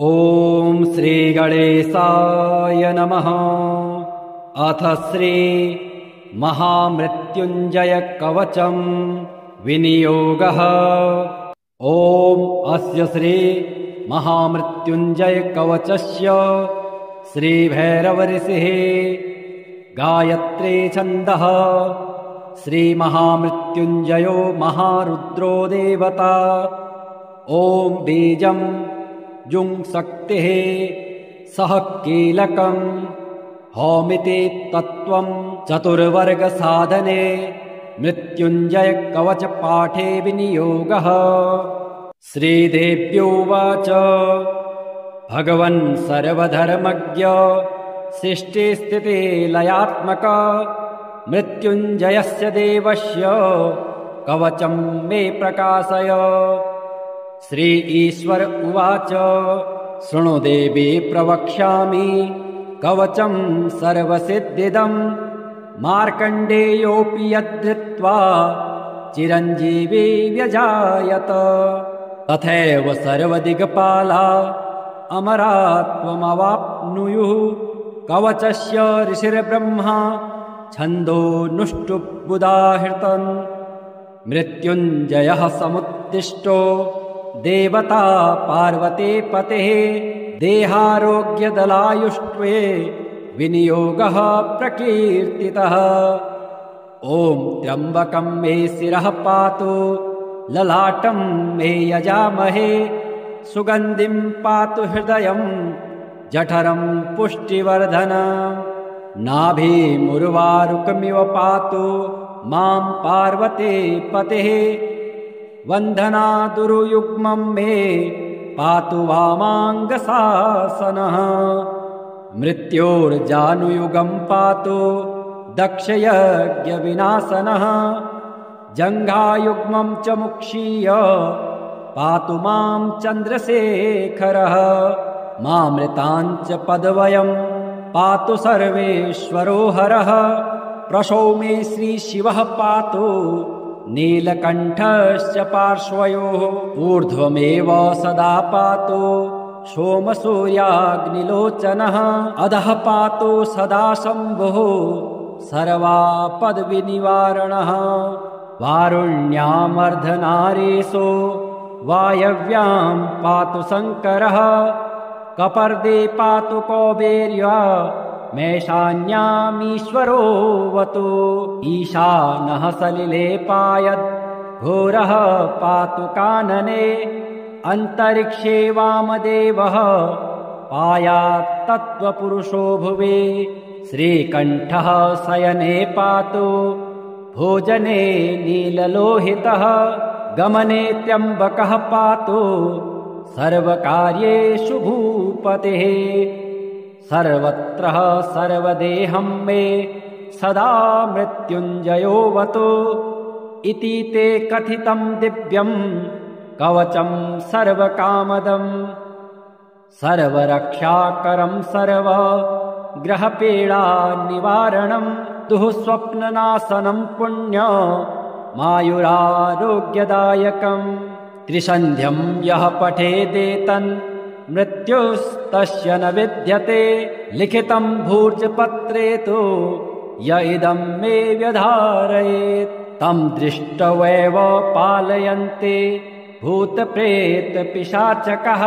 ॐ श्री गणेशाय नमः। अथ श्री महामृत्युञ्जय कवचम् विनियोगः। ॐ अस्य श्री महामृत्युञ्जय कवचस्य श्री भैरव ऋषिः गायत्री छन्दः। श्री महामृत्युञ्जयो महारुद्रो देवता। ॐ बीजम् जुं शक्तिः सह कीलकम् होमिति तत्त्वम् चतुर्वर्ग साधने मृत्युञ्जय कवच पाठे विनियोगः। श्रीदेव्योवाच भगवन् सर्वधर्मज्ञ सृष्टिस्थिति लयात्मक मृत्युञ्जयस्य देवस्य कवचं मे प्रकाशय। श्री ईश्वर उवाच शृणु देवी प्रवक्ष्यामि कवचं सर्वसिद्धिदम् मार्कण्डेयोऽपि यद्धृत्वा चिरञ्जीवी व्यजायत। तथैव सर्वदिग्पाला अमरात्वमवाप्नुयुः कवचस्य ऋषिर्ब्रह्मा छन्दोनुष्टुप् मृत्युञ्जयः समुत्तिष्ठो देवता पार्वती पतेः देहारोग्यदलायुष्ट्वे विनियोगः प्रकीर्तितः। ॐ त्र्यम्बकं मे शिरः पातु ललाटं मे यजामहे सुगन्धिं पातु हृदयं जठरं पुष्टिवर्धन नाभिमुर्वारुकमिव पातु मां पार्वती पतेः वन्दनादुरुयुग्मं मे पातु वामाङ्गशासनः मृत्योर्जानुयुगं पातु दक्षयज्ञविनाशनः जङ्घायुग्मं च मुक्षीय पातु मां चन्द्रशेखरः मामृताञ्च पदवयं पातु सर्वेश्वरो हरः प्रसौ मे श्रीशिवः पातु नीलकण्ठश्च पार्श्वयोः ऊर्ध्वमेव सदा पातु सोमसूर्याग्निलोचनः अधः पातु सदा शम्भुः सर्वापद्विनिवारणः वारुण्यामर्धनारीशो वायव्यां पातु शङ्करः कपर्दे पातु कौबेर्या मेषान्यामीश्वरोऽवतु ईशानः सलिले पायद् घोरः पातु कानने अन्तरिक्षे वामदेवः पायात् तत्त्वपुरुषो भुवि श्रीकण्ठः शयने पातु भोजने नीललोहितः गमने त्र्यम्बकः पातु सर्वकार्येषु भूपतिः सर्वत्र सर्वदेहं मे सदा मृत्युञ्जयोऽवतु इति ते कथितं दिव्यं कवचं सर्वकामदम् सर्वरक्षाकरं सर्वग्रहपीडानिवारणं दुःस्वप्ननाशनं पुण्यमायुरारोग्यदायकम् त्रिसन्ध्यं यः पठेदेतन् मृत्युस्तस्य न विद्यते लिखितं भूर्जपत्रे तु य इदं मे व्यधारयेत् तं दृष्ट्वैव पालयन्ते भूतप्रेतपिशाचकः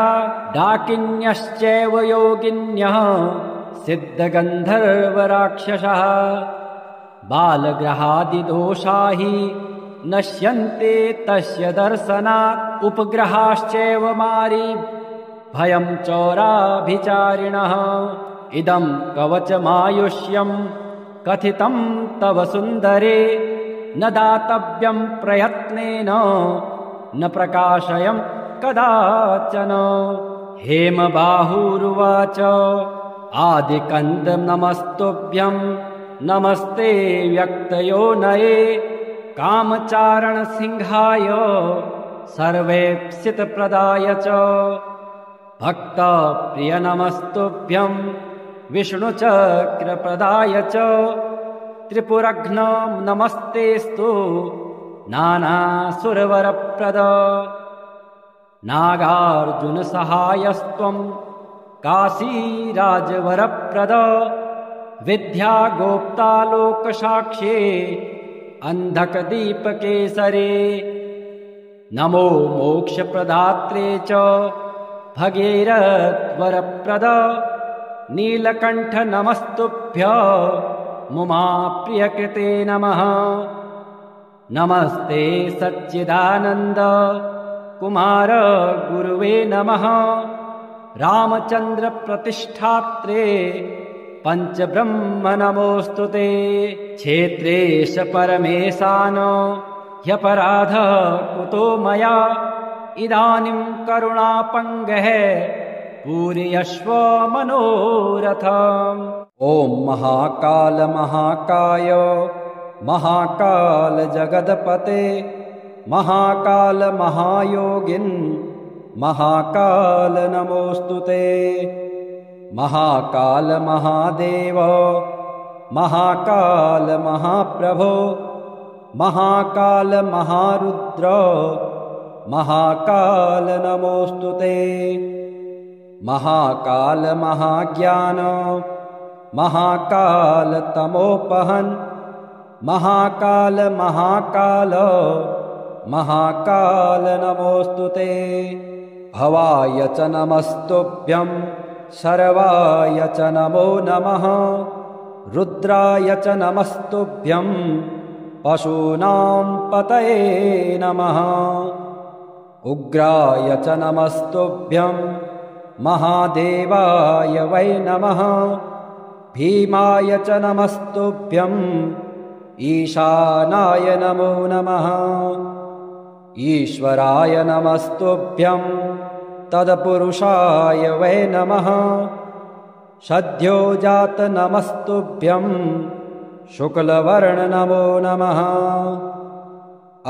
डाकिन्यश्चैव योगिन्यः सिद्धगन्धर्वराक्षसः बालग्रहादिदोषा हि नश्यन्ते तस्य दर्शनात् उपग्रहाश्चैव मारी भयं चोराभिचारिणः इदं कवचमायुष्यं कथितं तव सुन्दरे न दातव्यं प्रयत्नेन न प्रकाशयं कदाचन। हेमबाहुरुवाच आदिकन्द नमस्तुभ्यं नमस्ते व्यक्तयोनये कामचारणसिंहाय सर्वेप्सितप्रदाय च भक्तप्रिय नमस्तुभ्यं विष्णुचक्रप्रदाय च त्रिपुरघ्न नमस्तेस्तु नानासुरवरप्रद नागार्जुनसहायस्त्वं काशीराजवरप्रद विद्यागोप्तालोकसाक्ष्ये अन्धकदीपकेसरे नमो मोक्षप्रदात्रे च भगीरथवरप्रद नीलकण्ठ नमस्तुभ्यं मुमाप्रियकृते नमः। नमस्ते सच्चिदानन्द कुमार गुरुवे नमः। रामचन्द्र प्रतिष्ठात्रे पञ्चब्रह्म नमोऽस्तुते। क्षेत्रेश परमेशान ह्यपराध कुतो मया इदानीं करुणापङ्गः पूरयस्व मनोरथम्। ॐ महाकाल महाकाय महाकाल जगदपते महाकाल महायोगिन् महाकाल नमोऽस्तुते। महाकाल महादेव महाकाल महाप्रभो महाकाल महारुद्र महाकाल नमोऽस्तुते। महाकाल महाज्ञान महाकाल तमोपहन् महाकाल महाकाल महाकाल नमोऽस्तुते। भवाय च नमस्तुभ्यं सर्वाय च नमो नमः। रुद्राय च नमस्तुभ्यं पशूनां पतये नमः। उग्राय च नमस्तुभ्यं महादेवाय वै नमः। भीमाय च नमस्तुभ्यं ईशानाय नमो नमः। ईश्वराय नमस्तुभ्यं तत्पुरुषाय वै नमः। सद्योजात नमस्तुभ्यं शुक्लवर्ण नमो नमः।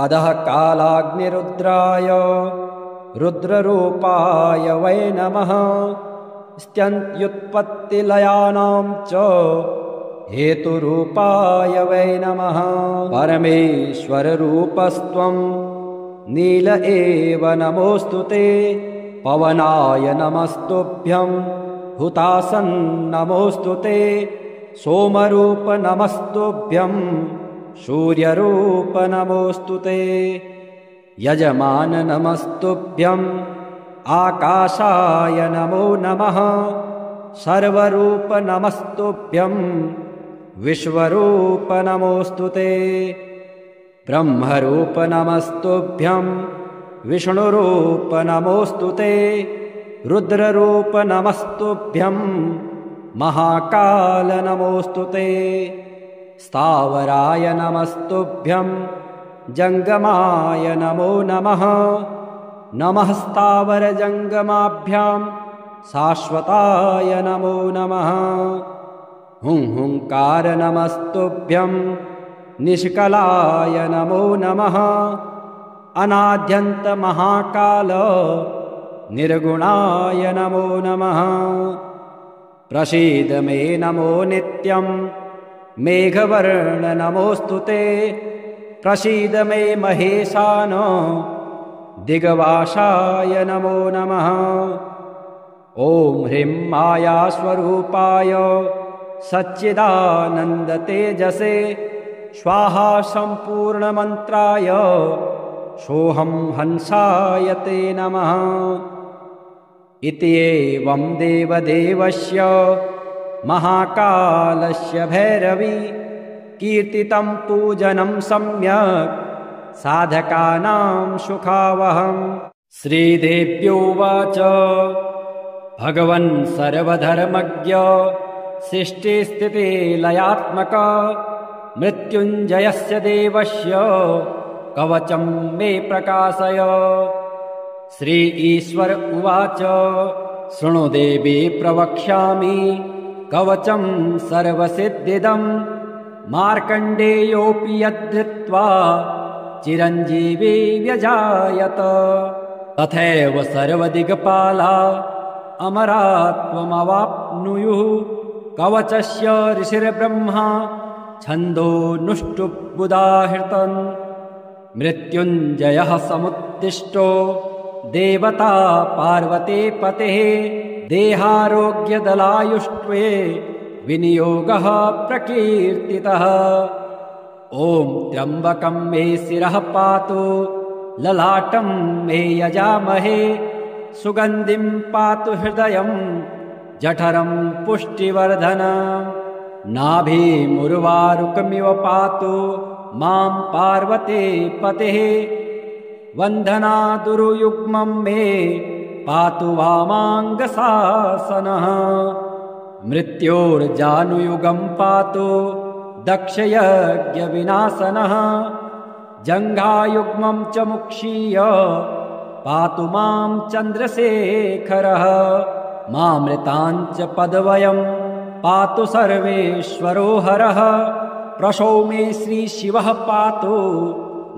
अधः कालाग्निरुद्राय रुद्ररूपाय वै नमः। स्त्यन्त्युत्पत्तिलयानां च हेतुरूपाय वै नमः। परमेश्वररूपस्त्वं नील एव नमोऽस्तुते। पवनाय नमस्तुभ्यं हुतासन् नमोऽस्तुते। सोमरूप नमस्तुभ्यं सूर्यरूप नमोऽस्तुते। यजमान नमस्तुभ्यं आकाशाय नमो नमः। सर्वरूप नमस्तुभ्यं विश्वरूप नमोऽस्तुते। ब्रह्मरूप नमस्तुभ्यं विष्णुरूप नमोऽस्तुते। रुद्ररूप नमस्तुभ्यं महाकाल नमोऽस्तुते। स्थावराय नमस्तुभ्यं जङ्गमाय नमो नमः। नमः स्थावरजङ्गमाभ्यां शाश्वताय नमो नमः। हुंकार नमस्तुभ्यं निष्कलाय नमो नमः। अनाद्यन्त महाकाल निर्गुणाय नमो नमः। प्रसीद मे नमो नित्यं मेघवर्ण नमोऽस्तुते। प्रसीद मे महेशान दिग्वासाय नमो नमः। ॐ ह्रीं मायास्वरूपाय सच्चिदानन्दतेजसे स्वाहा सम्पूर्णमन्त्राय सोऽहं हंसाय ते नमः। इति एवं देवदेवस्य महाकालस्य भैरवी कीर्तितं पूजनं सम्यक् साधकानां सुखावहम्। श्रीदेव्योवाच भगवन् सर्वधर्मज्ञ सृष्टिस्थितिलयात्मक मृत्युञ्जयस्य देवस्य कवचं मे प्रकाशय। श्री ईश्वर उवाच शृणु देवी प्रवक्ष्यामि कवचं सर्वसिद्धिदं। मार्कण्डेयोऽपि यद्धृत्वा चिरञ्जीवी व्यजायत। तथैव सर्वदिग्पाला अमरात्वमवाप्नुयुः। कवचस्य ऋषिर्ब्रह्मा छन्दोनुष्टुप् उदाहृतन्। मृत्युञ्जयः समुद्दिष्टो देवता पार्वते पतेः देहारोग्यदलायुष्ट्वे विनियोगः प्रकीर्तितः। ॐ त्र्यम्बकं मे शिरः पातु ललाटं मे यजामहे सुगन्धिं पातु हृदयं जठरं पुष्टिवर्धन नाभिमुर्वारुकमिव पातु मां पार्वते पतेः वन्दनादुरुयुग्मं मे पातु वामाङ्गशासनः मृत्योर्जानुयुगं पातु दक्षयज्ञविनाशनः जङ्घायुग्मं च मुक्षीय पातु मां चन्द्रशेखरः मामृताञ्च पदवयं पातु सर्वेश्वरो हरः प्रसौ मे श्रीशिवः पातु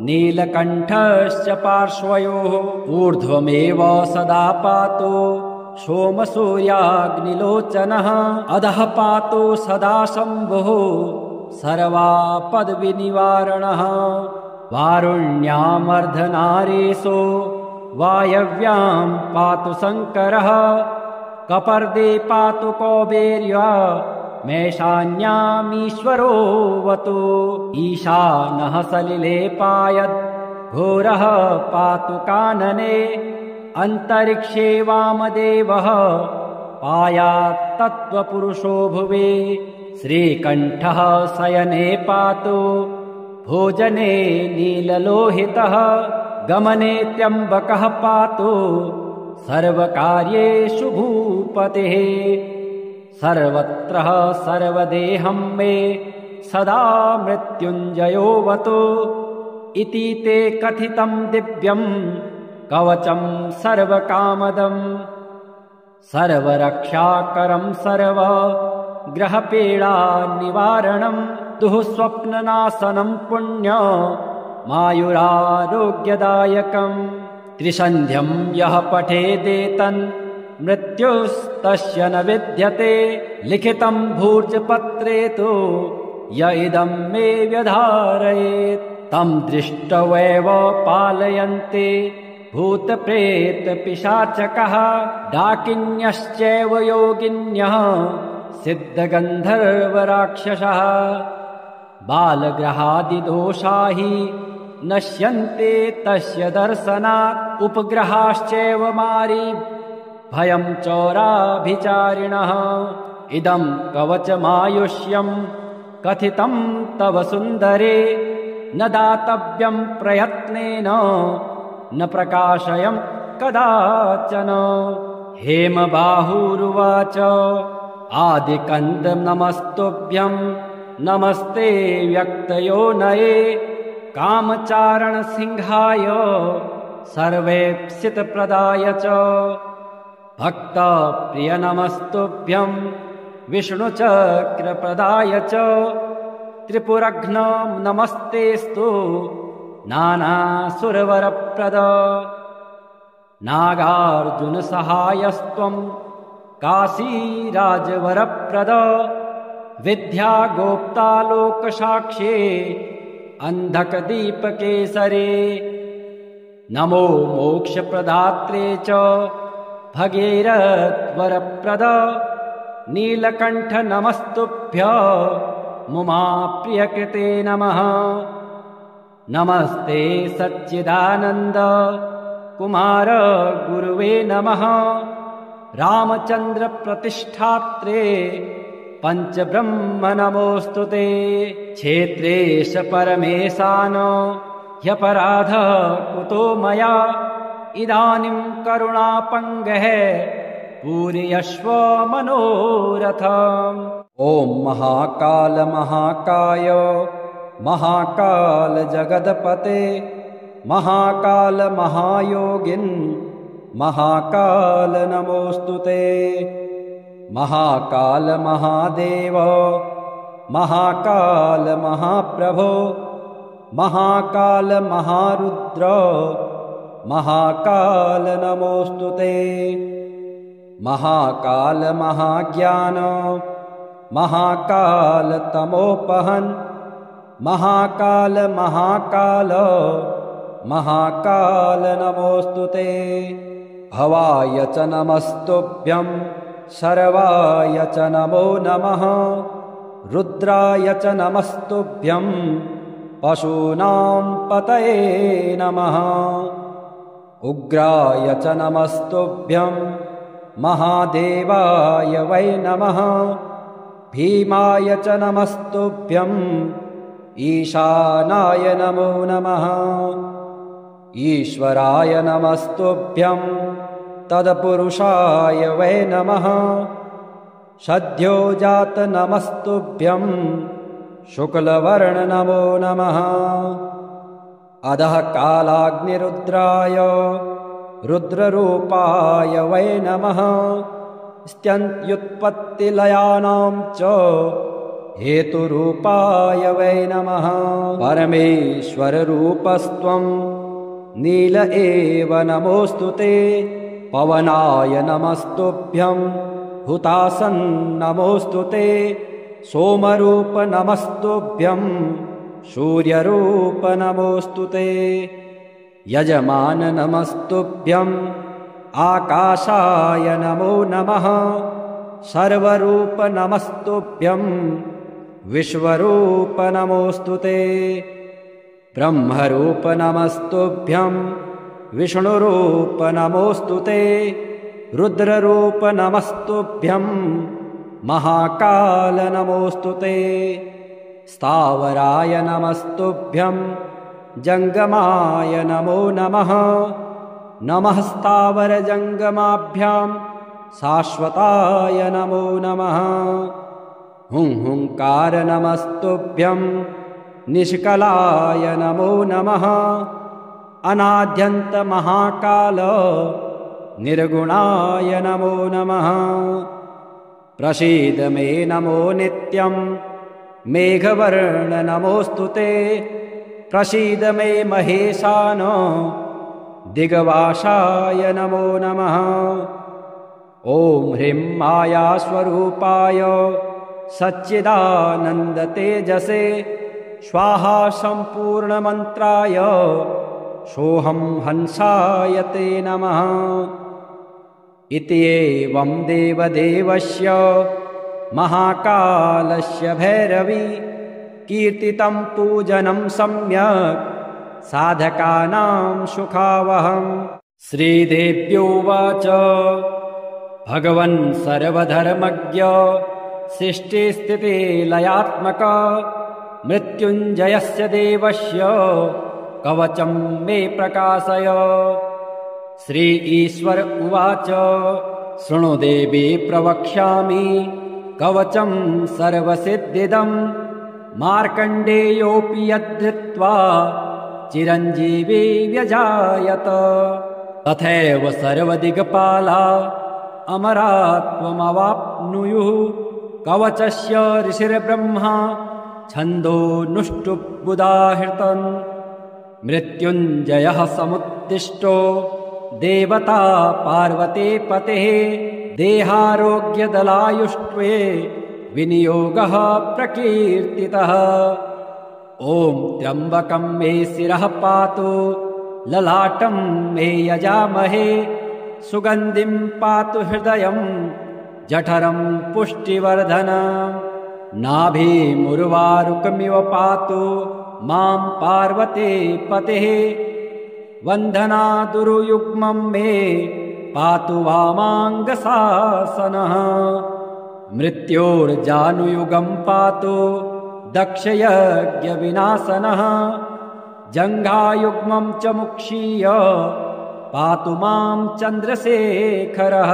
नीलकण्ठश्च पार्श्वयोः ऊर्ध्वमेव सदा पातु सोमसूर्याग्निलोचनः अधः पातु सदा शम्भुः सर्वापद्विनिवारणः वारुण्यामर्धनारीशो वायव्यां पातु शङ्करः कपर्दे पातु कौबेर्या मेषान्यामीश्वरोऽवतु ईशानः सलिले पायद् घोरः पातु कानने अन्तरिक्षे वामदेवः पायात् तत्त्वपुरुषो भुवे श्रीकण्ठः शयने पातु भोजने नीललोहितः गमने त्र्यम्बकः पातु सर्वकार्येषु भूपतिः सर्वत्र सर्वदेहं मे सदा मृत्युञ्जयोऽवतु इति ते कथितं दिव्यं कवचं सर्वकामदं सर्वरक्षाकरं सर्वग्रहपीडानिवारणं दुःस्वप्ननाशनं पुण्यमायुरारोग्यदायकम् त्रिसन्ध्यं यः पठेदेतन् मृत्युस्तस्य न विद्यते लिखितं भूर्जपत्रे तु य इदं मे व्यधारयेत् तं दृष्ट्वैव पालयन्ते भूतप्रेतपिशाचकः डाकिन्यश्चैव योगिन्यः सिद्धगन्धर्वराक्षसः बालग्रहादिदोषा हि नश्यन्ते तस्य दर्शनात् उपग्रहाश्चैव मारी भयं चौराभिचारिणः इदं कवचमायुष्यं कथितं तव सुन्दरे न दातव्यं प्रयत्नेन न प्रकाशयं कदाचन हेमबाहुरुवाच आदिकन्द नमस्तुभ्यं नमस्ते व्यक्तयोनये कामचारणसिंहाय सर्वेप्सितप्रदाय च भक्तप्रिय नमस्तुभ्यं विष्णुचक्रप्रदाय च त्रिपुरघ्न नमस्तेस्तु नानासुरवरप्रद नागार्जुनसहायस्त्वं काशीराजवरप्रद विद्यागोप्तालोकसाक्षी अन्धकदीपकेसरे नमो मोक्षप्रदात्रे च भगीरथवरप्रद नीलकण्ठ नमस्तुभ्य मुमाप्रियकृते नमः नमस्ते सच्चिदानन्द कुमार गुरुवे नमः रामचन्द्र प्रतिष्ठात्रे पञ्चब्रह्म नमोऽस्तु ते क्षेत्रेश परमेशान ह्यपराधः कुतो मया इदानीं करुणापङ्गः पूरयस्व मनोरथम् ॐ महाकाल महाकाय महाकाल जगदपते महाकाल महायोगिन् महाकाल नमोऽस्तु ते महाकाल महादेव महाकाल महाप्रभो महाकाल महारुद्र महाकाल नमोऽस्तु ते महाकाल महाज्ञान महाकाल तमोपहन् महाकाल महाकाल महाकाल नमोऽस्तु ते। भवाय च नमस्तुभ्यं शर्वाय च नमो नमः। रुद्राय च नमस्तुभ्यं पशूनां पतये नमः। उग्राय च नमस्तुभ्यं महादेवाय वै नमः। भीमाय च नमस्तुभ्यं ईशानाय नमो नमः। ईश्वराय नमस्तुभ्यं तत्पुरुषाय वै नमः। सद्योजात नमस्तुभ्यं शुक्लवर्ण नमो नमः। अधः कालाग्निरुद्राय रुद्ररूपाय वै नमः। स्त्यन्त्युत्पत्तिलयानां च हेतुरूपाय वै नमः। परमेश्वररूपस्त्वं नील एव नमोऽस्तु ते। पवनाय नमस्तुभ्यं हुतासन् नमोऽस्तु ते। सोमरूप नमस्तुभ्यं सूर्यरूप नमोऽस्तु ते। यजमान नमस्तुभ्यं आकाशाय नमो नमः। सर्वरूप नमस्तुभ्यं विश्वरूप नमोऽस्तु ते। ब्रह्मरूप नमस्तुभ्यं विष्णुरूप नमोऽस्तु ते। रुद्ररूप नमस्तुभ्यं महाकाल नमोऽस्तु ते। स्थावराय नमस्तुभ्यं जङ्गमाय नमो नमः। नमः स्थावरजङ्गमाभ्यां शाश्वताय नमो नमः। हुंकार नमस्तुभ्यं निष्कलाय नमो नमः। अनाद्यन्त महाकाल निर्गुणाय नमो नमः। प्रसीद मे नमो नित्यं मेघवर्ण नमोऽस्तु ते। प्रसीद मे महेशान दिग्वासाय नमो नमः। ॐ ह्रीं मायास्वरूपाय सच्चिदानन्दतेजसे स्वाहा सम्पूर्णमन्त्राय सोऽहं हंसाय ते नमः। इति एवं देवदेवस्य महाकालस्य भैरवी कीर्तितं पूजनं सम्यक् साधकानां सुखावहम्। श्रीदेव्योवाच भगवन् सर्वधर्मज्ञ सृष्टिस्थितिलयात्मक मृत्युञ्जयस्य देवस्य कवचं मे प्रकाशय। श्री ईश्वर उवाच शृणु देवी प्रवक्ष्यामि कवचं सर्वसिद्धिदं। मार्कण्डेयोऽपि यद्धृत्वा चिरञ्जीवी व्यजायत। तथैव सर्वदिग्पाला अमरात्वमवाप्नुयुः। कवचस्य ऋषिर्ब्रह्मा छन्दोनुष्टुप्-उदाहृतम्। मृत्युञ्जयः समुत्तिष्ठो देवता पार्वती पतेः। देहारोग्यदलायुष्ट्वे विनियोगः प्रकीर्तितः। ॐ त्र्यम्बकं मे शिरः पातु ललाटं मे यजामहे। सुगन्धिं पातु हृदयं जठरं पुष्टिवर्धनम्। नाभिमुर्वारुकमिव पातु मां पार्वती पतेः। वन्दनादुरुयुग्मं मे पातु वामाङ्गशासनः। मृत्योर्जानुयुगं पातु दक्षयज्ञविनाशनः। जङ्घायुग्मं च मुक्षीय पातु मां चन्द्रशेखरः।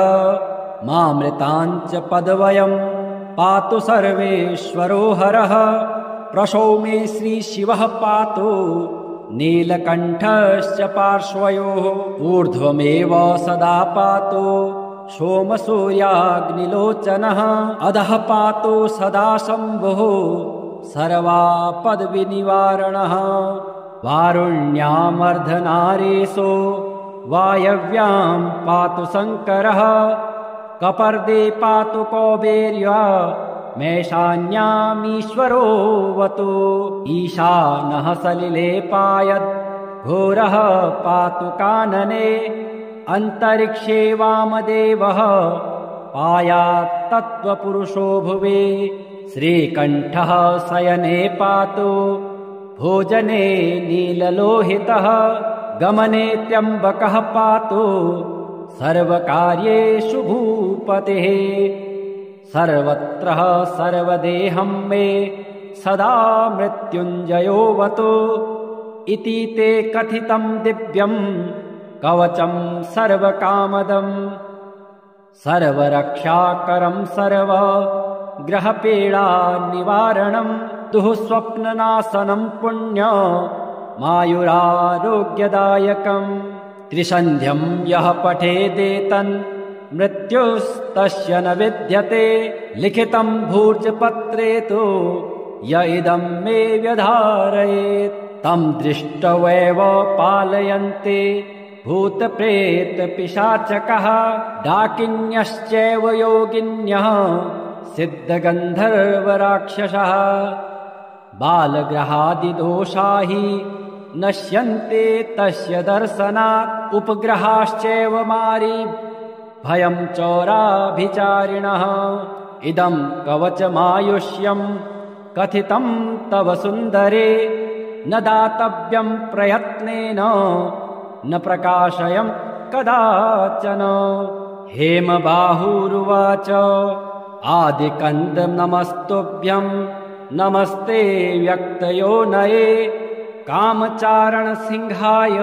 मामृताञ्च पदवयं पातु सर्वेश्वरो हरः। प्रसौ मे श्रीशिवः पातु नीलकण्ठश्च पार्श्वयोः। ऊर्ध्वमेव सदा पातु सोमसूर्याग्निलोचनः। अधः पातु सदा शम्भुः सर्वापद्विनिवारणः। वारुण्यामर्धनारीशो वायव्यां पातु शङ्करः। कपर्दे पातु कौबेर्या मेषान्यामीश्वरोऽवतु। ईशानः सलिले पायत् घोरः पातु कानने अन्तरिक्षे वामदेवः पायात् तत्त्वपुरुषो भुवि श्रीकण्ठः शयने पातु भोजने नीललोहितः गमने त्र्यम्बकः पातु सर्वकार्येषु भूपतिः सर्वत्र सर्वदेहं मे सदा मृत्युञ्जयोऽवतु इति ते कथितं दिव्यं कवचं सर्वकामदम् सर्वरक्षाकरं सर्वग्रहपीडानिवारणं दुःस्वप्ननाशनं पुण्यमायुरारोग्यदायकम् त्रिसन्ध्यं यः पठेदेतन् मृत्युस्तस्य न विद्यते लिखितं भूर्जपत्रे तु य इदं मे व्यधारयेत् तं दृष्ट्वैव पालयन्ति भूतप्रेतपिशाचकः डाकिन्यश्चैव योगिन्यः सिद्धगन्धर्वराक्षसः बालग्रहादिदोषा हि नश्यन्ते तस्य दर्शनात् उपग्रहाश्चैव मारी भयं चौराभिचारिणः इदं कवचमायुष्यं कथितं तव सुन्दरे न दातव्यं प्रयत्नेन न प्रकाशयं कदाचन हेमबाहुरुवाच आदिकन्द नमस्तुभ्यं नमस्ते व्यक्तयोनये कामचारणसिंहाय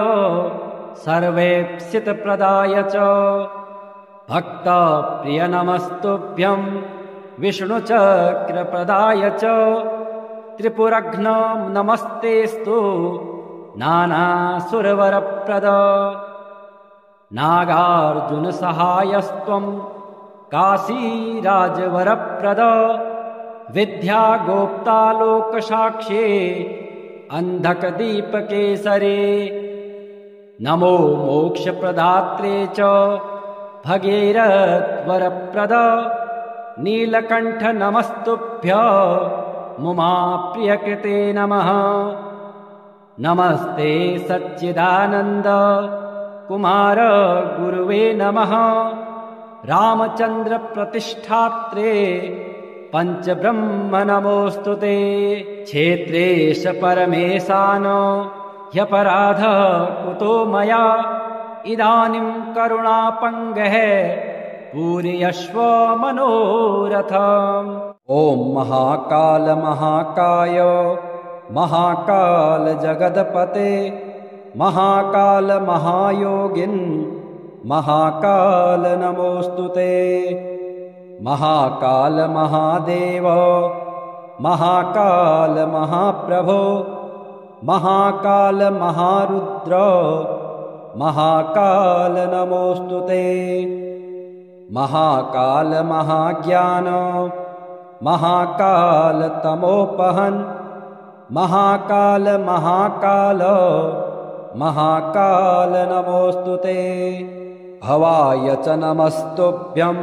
सर्वेप्सितप्रदाय च भक्तप्रिय नमस्तुभ्यं विष्णुचक्रप्रदाय च त्रिपुरघ्न नमस्तेस्तु नानासुरवरप्रद नागार्जुनसहायस्त्वं काशीराजवरप्रद विद्यागोप्तालोकसाक्ष्ये अन्धकदीपकेसरे नमो मोक्षप्रदात्रे च भगीरथवरप्रद नीलकण्ठ नमस्तुभ्यं मुमाप्रियकृते नमः नमस्ते सच्चिदानन्द कुमार गुरुवे नमः रामचन्द्र प्रतिष्ठात्रे पञ्चब्रह्म नमोऽस्तुते क्षेत्रेश परमेशान ह्यपराध कुतो मया इदानीं करुणापङ्गः पूरयस्व मनोरथम् ॐ महाकाल महाकाय महाकाल जगदपते महाकाल महायोगिन् महाकाल नमोऽस्तुते महाकाल महादेव महाकाल महाप्रभो महाकाल महारुद्र महाकाल नमोऽस्तुते महाकाल महाज्ञान महाकाल तमोपहन् महाकाल महाकाल महाकाल नमोऽस्तुते भवाय च नमस्तुभ्यं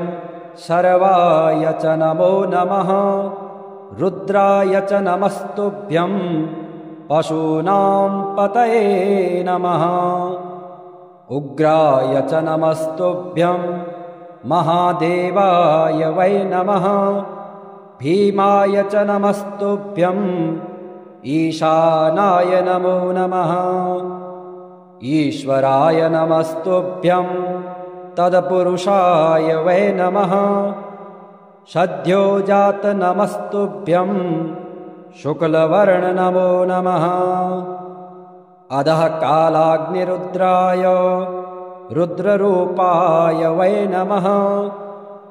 सर्वाय च नमो नमः रुद्राय च नमस्तुभ्यं पशूनां पतये नमः उग्राय च नमस्तुभ्यं महादेवाय वै नमः भीमाय च नमस्तुभ्यं ईशानाय नमो नमः ईश्वराय नमस्तुभ्यं तत्पुरुषाय वै नमः सद्योजात नमस्तुभ्यं शुक्लवर्ण नमो नमः अधः कालाग्निरुद्राय रुद्ररूपाय वै नमः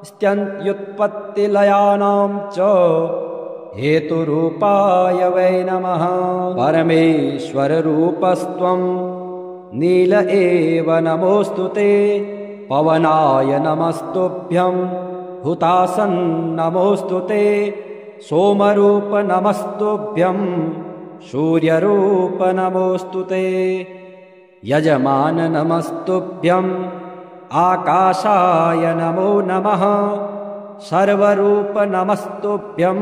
स्त्यन्त्युत्पत्तिलयानां च हेतुरूपाय वै नमः परमेश्वररूपस्त्वं नील एव नमोऽस्तुते पवनाय नमस्तुभ्यं हुतासन् नमोऽस्तुते सोमरूप नमस्तुभ्यं सूर्यरूप नमोऽस्तुते यजमान नमस्तुभ्यं आकाशाय नमो नमः सर्वरूप नमस्तुभ्यं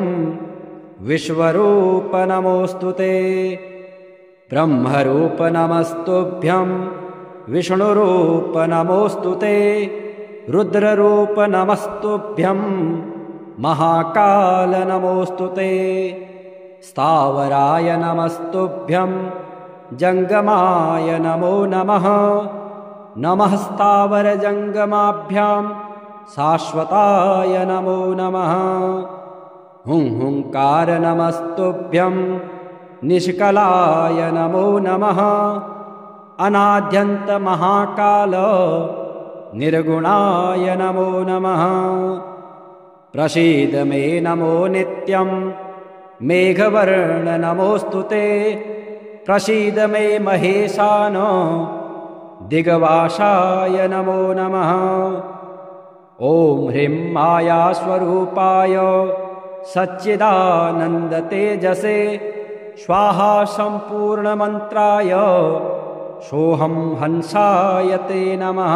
विश्वरूप नमोऽस्तुते ब्रह्मरूप नमस्तुभ्यं विष्णुरूप नमोऽस्तु ते रुद्ररूप नमस्तुभ्यं महाकाल नमोऽस्तु ते स्थावराय नमस्तुभ्यं जङ्गमाय नमो नमः नमः स्थावरजङ्गमाभ्यां शाश्वताय नमो नमः हुंकार नमस्तुभ्यं निष्कलाय नमो नमः अनाद्यन्त महाकाल निर्गुणाय नमो नमः प्रसीद मे नमो नित्यं मेघवर्ण नमोऽस्तु ते प्रसीद मे महेशान दिग्वासाय नमो नमः ॐ ह्रीं मायास्वरूपाय सच्चिदानन्दतेजसे स्वाहा सम्पूर्णमन्त्राय सोऽहं हंसाय ते नमः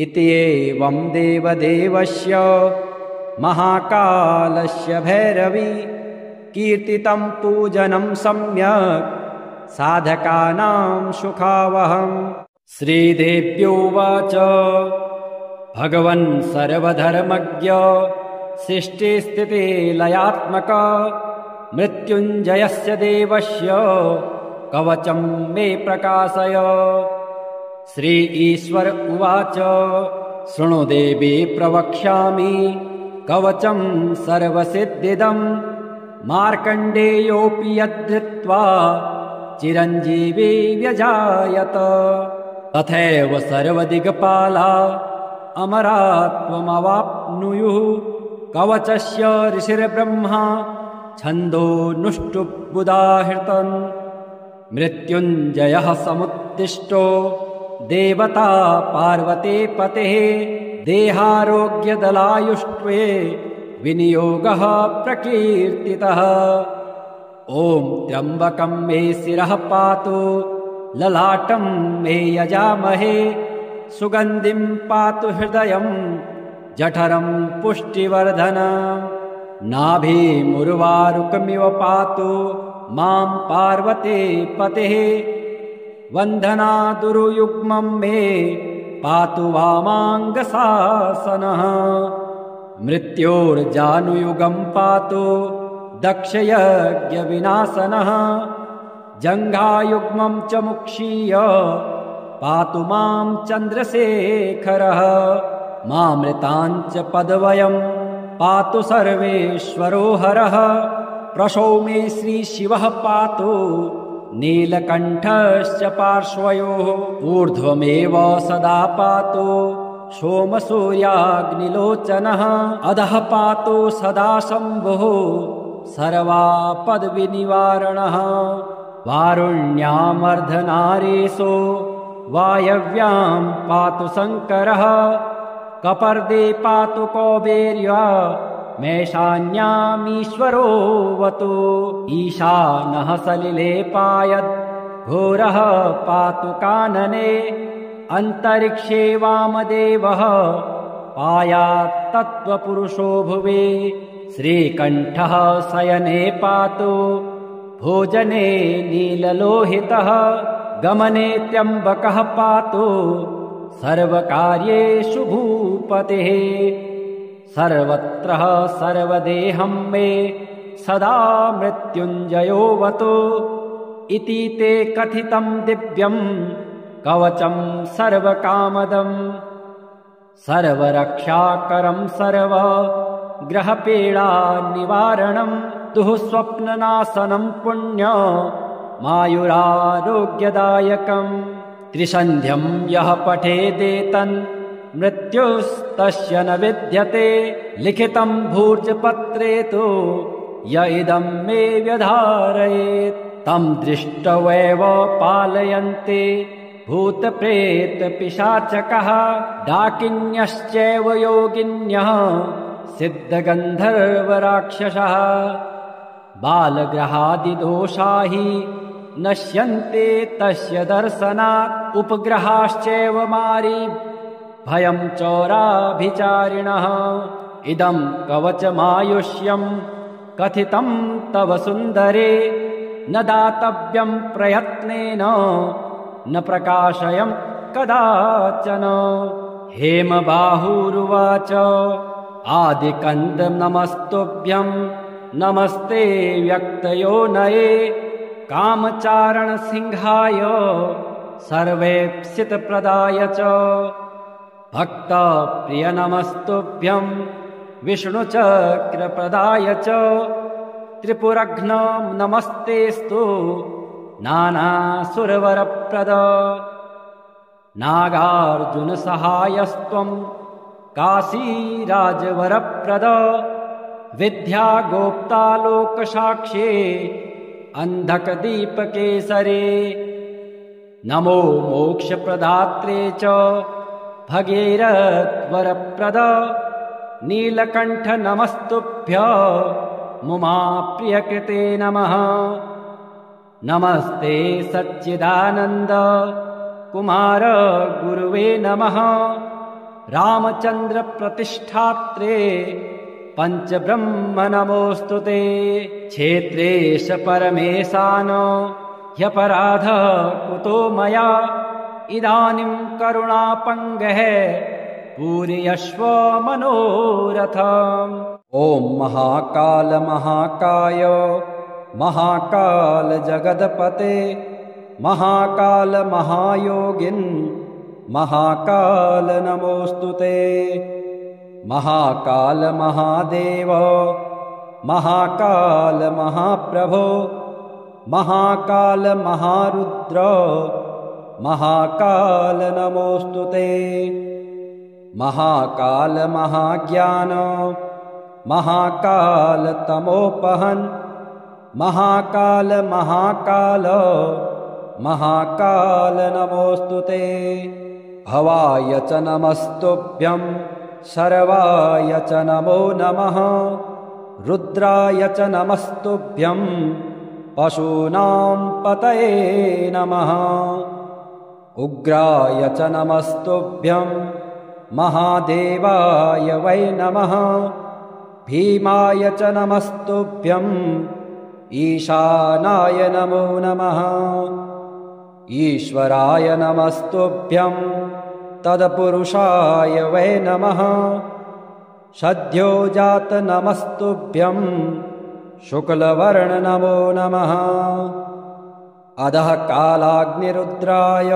इति एवं देवदेवस्य महाकालस्य भैरवी कीर्तितं पूजनं सम्यक् साधकानां सुखावहम् श्रीदेव्योवाच भगवन् सर्वधर्मज्ञ सृष्टिस्थितिलयात्मक मृत्युञ्जयस्य देवस्य कवचं मे प्रकाशय श्री ईश्वर उवाच शृणु देवी प्रवक्ष्यामि कवचं सर्वसिद्धिदं मार्कण्डेयोऽपि यद्धृत्वा चिरञ्जीवी व्यजायत तथैव सर्वदिग्पाला अमरात्वमवाप्नुयुः कवचस्य ऋषिर्ब्रह्मा छन्दोनुष्टुप्बुदाहृतन् मृत्युञ्जयः समुत्तिष्ठो देवता पार्वती पतेः देहारोग्यदलायुष्ट्वे विनियोगः प्रकीर्तितः ॐ त्र्यम्बकं मे शिरः पातु ललाटं मे यजामहे सुगन्धिं पातु हृदयं जठरं पुष्टिवर्धनम् नाभिमुर्वारुकमिव पातु मां पार्वती पतेः वन्दनादुरुयुग्मं मे पातु वामाङ्गशासनः मृत्योर्जानुयुगं पातु दक्षयज्ञविनाशनः जङ्घायुग्मं च मुक्षीय पातु मां चन्द्रशेखरः मामृताञ्च पदवयं पातु सर्वेश्वरो हरः प्रसौ मे श्रीशिवः पातु नीलकण्ठश्च पार्श्वयोः ऊर्ध्वमेव सदा पातु सोमसूर्याग्निलोचनः अधः पातु सदा शम्भुः सर्वापद्विनिवारणः वारुण्यामर्धनारीशो वायव्यां पातु शङ्करः कपर्दे पातु कौबेर्या मेषान्यामीश्वरोऽवतु ईशानः सलिले पायद् घोरः पातु कानने अन्तरिक्षे वामदेवः पायात् तत्त्वपुरुषो भुवि श्रीकण्ठः शयने पातु भोजने नीललोहितः गमने त्र्यम्बकः पातु सर्वकार्येषु भूपतिः सर्वत्र सर्वदेहं मे सदा मृत्युञ्जयोऽवतु इति ते कथितं दिव्यं कवचं सर्वकामदम् सर्वरक्षाकरं सर्वग्रहपीडानिवारणं दुःस्वप्ननाशनं पुण्य मायुरारोग्यदायकम् त्रिसन्ध्यं यः पठेदेतन् मृत्युस्तस्य न विद्यते लिखितं भूर्जपत्रे तु य इदं मे व्यधारयेत् तं दृष्ट्वैव पालयन्ते भूतप्रेतपिशाचकः डाकिन्यश्चैव योगिन्यः सिद्धगन्धर्वराक्षसः बालग्रहादिदोषा हि नश्यन्ते तस्य दर्शनात् उपग्रहाश्चैव मारी भयं चौराभिचारिणः इदं कवचमायुष्यं कथितं तव सुन्दरे न दातव्यं प्रयत्नेन न प्रकाशयं कदाचन। हेमबाहुरुवाच आदिकन्द नमस्तुभ्यं नमस्ते व्यक्तयोनये कामचारणसिंहाय सर्वेप्सितप्रदाय च। भक्तप्रिय नमस्तुभ्यं विष्णुचक्रप्रदाय च। त्रिपुरघ्न नमस्तेस्तु नानासुरवरप्रद। नागार्जुनसहायस्त्वं काशीराजवरप्रद। विद्यागोप्ता लोकसाक्ष्ये अन्धकदीपकेसरे। नमो मोक्षप्रदात्रे च भगीरथवरप्रद। नीलकण्ठ नमस्तुभ्यं मुमाप्रियकृते नमः। नमस्ते सच्चिदानन्द कुमार गुरुवे नमः। रामचन्द्र प्रतिष्ठात्रे पञ्चब्रह्म नमोऽस्तुते। क्षेत्रेश परमेशान ह्यपराध कुतो मया। इदानीं करुणापङ्गः पूरयस्व मनोरथम्। ॐ महाकाल महाकाय महाकाल जगदपते महाकाल महायोगिन् महाकाल नमोऽस्तुते। महाकाल महादेव महाकाल महाप्रभो महाकाल महारुद्र महाकाल नमोऽस्तुते। महाकाल महाज्ञान महाकाल तमोपहन् महाकाल महाकाल महाकाल नमोऽस्तुते। भवाय च नमस्तुभ्यं सर्वाय च नमो नमः। रुद्राय च नमस्तुभ्यं पशूनां पतये नमः। उग्राय च नमस्तुभ्यं महादेवाय वै नमः। भीमाय च नमस्तुभ्यं ईशानाय नमो नमः। ईश्वराय नमस्तुभ्यं तत्पुरुषाय वै नमः। सद्योजात नमस्तुभ्यं शुक्लवर्ण नमो नमः। अधः कालाग्निरुद्राय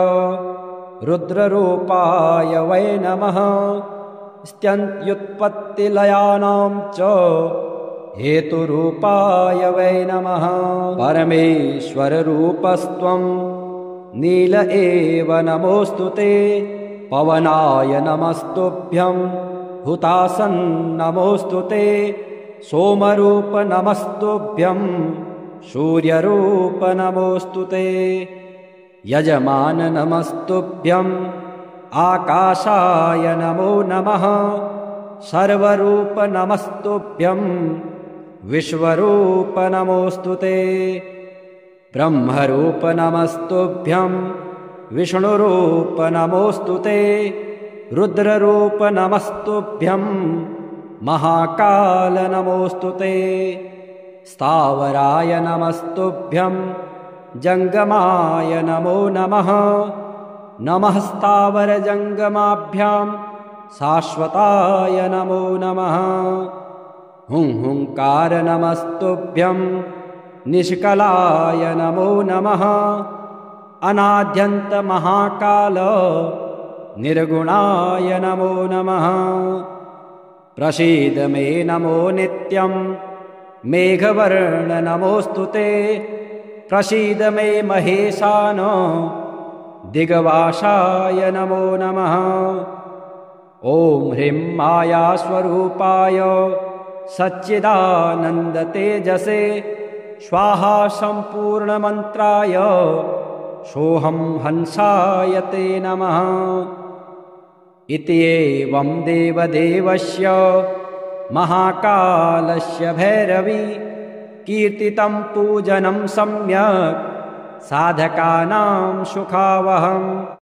रुद्ररूपाय वै नमः। स्त्यन्त्युत्पत्तिलयानां च हेतुरूपाय वै नमः। परमेश्वररूपस्त्वं नील एव नमोऽस्तुते। पवनाय नमस्तुभ्यं हुतासन् नमोऽस्तुते। सोमरूप नमस्तुभ्यं सूर्यरूप नमोऽस्तुते। यजमान नमस्तुभ्यं आकाशाय नमो नमः। सर्वरूप नमस्तुभ्यं विश्वरूप नमोऽस्तुते। ब्रह्मरूप नमस्तुभ्यं विष्णुरूप नमोऽस्तुते। रुद्ररूप नमस्तुभ्यं महाकाल नमोऽस्तुते। स्थावराय नमस्तुभ्यं जङ्गमाय नमो नमः। नमः स्थावरजङ्गमाभ्यां शाश्वताय नमो नमः। हुंकार नमस्तुभ्यं निष्कलाय नमो नमः। अनाद्यन्त महाकाल निर्गुणाय नमो नमः। प्रसीद मे नमो नित्यं मेघवर्ण नमोऽस्तुते। प्रसीद मे महेशान दिग्वासाय नमो नमः। ॐ ह्रीं मायास्वरूपाय सच्चिदानन्दतेजसे स्वाहा सम्पूर्णमन्त्राय सोऽहं हंसाय ते नमः। इति एवं देवदेवस्य महाकालस्य भैरवी कीर्तितं पूजनं सम्यक् साधकानां सुखावहम्।